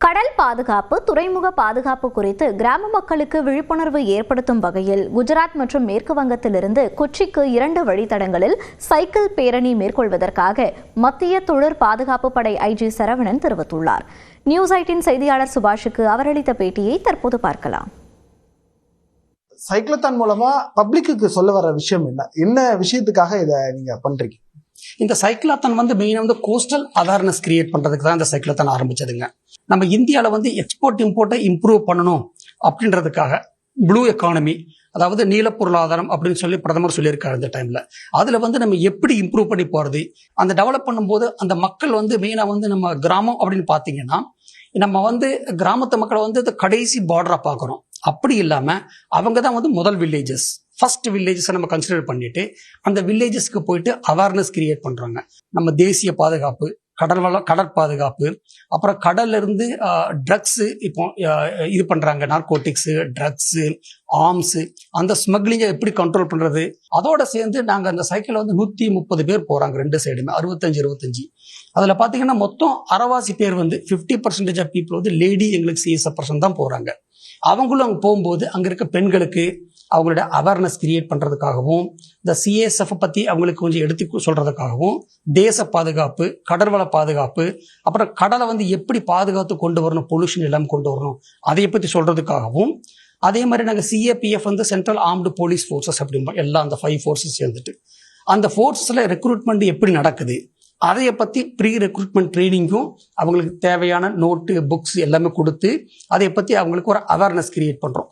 கடல் பாதுகாப்பு, துறைமுக பாதுகாப்பு குறித்து கிராம மக்களுக்கு விழிப்புணர்வு ஏற்படுத்தும் வகையில் குஜராத் மற்றும் மேற்கு வங்கத்திலிருந்து கொச்சிக்கு 2 வழித்தடங்களில் சைக்கிள் பேரணி மேற்கொள்வதற்காக மத்திய தொழிற் பாதுகாப்பு படை ஐஜி சரவணன் தெரிவித்துள்ளார். நியூஸ் 18 செய்தியாளர் சுபாஷுக்கு அவர் அளித்த பேட்டியை தற்போது பார்க்கலாம். சைக்கிளத்தான் மூலமா பப்ளிக்கு சொல்ல வர விஷயம் என்ன விஷயத்துக்காக இதை நீங்க பண்றீங்க? இந்த சைக்கிளாத்தான் மெயினா கோஸ்டல் அவேர்னஸ் கிரியேட் பண்றதுக்கு தான் இந்த சைக்கிளாத்தான் ஆரம்பிச்சதுங்க. நம்ம இந்தியாவில் எக்ஸ்போர்ட் இம்போர்ட்டை இம்ப்ரூவ் பண்ணணும் அப்படின்றதுக்காக ப்ளூ எக்கானமி, அதாவது நீல பொருளாதாரம் அப்படின்னு சொல்லி பிரதமர் சொல்லியிருக்காரு. இந்த டைம்ல அதுல நம்ம எப்படி இம்ப்ரூவ் பண்ணி போறது, அந்த டெவலப் பண்ணும்போது அந்த மக்கள் மெயினா நம்ம கிராமம் அப்படின்னு பாத்தீங்கன்னா, நம்ம கிராமத்து மக்களை கடைசி பார்டரா பாக்குறோம். அப்படி இல்லாம அவங்க தான் முதல் வில்லேஜஸ், ஃபர்ஸ்ட் வில்லேஜஸ் நம்ம கன்சிடர் பண்ணிட்டு அந்த வில்லேஜஸ்க்கு போயிட்டு அவேர்னஸ் கிரியேட் பண்றாங்க. நம்ம தேசிய பாதுகாப்பு, கடற்பாதுகாப்பு, அப்புறம் கடல்ல இருந்து ட்ரக்ஸ் இப்போ இது பண்றாங்க, நார்கோட்டிக்ஸ், ட்ரக்ஸ், ஆர்ம்ஸ், அந்த ஸ்மக்லிங்கை எப்படி கண்ட்ரோல் பண்றது. அதோட சேர்ந்து நாங்க அந்த சைக்கிள் 130 பேர் போறாங்க, 2 சைடுமே 65. அதுல பாத்தீங்கன்னா மொத்தம் அரைவாசி பேர் 50% ஆஃப் பீப்புள் லேடி, எங்களுக்கு CSF% தான் போறாங்க. அவங்களும் அங்க போகும்போது அங்க இருக்க பெண்களுக்கு அவங்களோட அவேர்னஸ் கிரியேட் பண்றதுக்காகவும், இந்த CSF பத்தி அவங்களுக்கு கொஞ்சம் எடுத்து சொல்றதுக்காகவும், தேச பாதுகாப்பு, கடற்வள பாதுகாப்பு, அப்புறம் கடலை எப்படி பாதுகாத்து கொண்டு வரணும், பொல்யூஷன் எல்லாம் கொண்டு வரணும், அதை பத்தி சொல்றதுக்காகவும், அதே மாதிரி நாங்கள் CAPF central armed police forces அப்படின்போம். எல்லாம் அந்த 5 ஃபோர்ஸஸ் சேர்ந்துட்டு அந்த ஃபோர்ஸஸ்ல ரெக்ரூட்மெண்ட் எப்படி நடக்குது, அதைய பத்தி ப்ரீ ரெக்ரூட்மெண்ட் ட்ரைனிங்கும், அவங்களுக்கு தேவையான நோட்டு, புக்ஸ் எல்லாமே கொடுத்து அதை பத்தி அவங்களுக்கு ஒரு அவேர்னஸ் கிரியேட் பண்றோம்.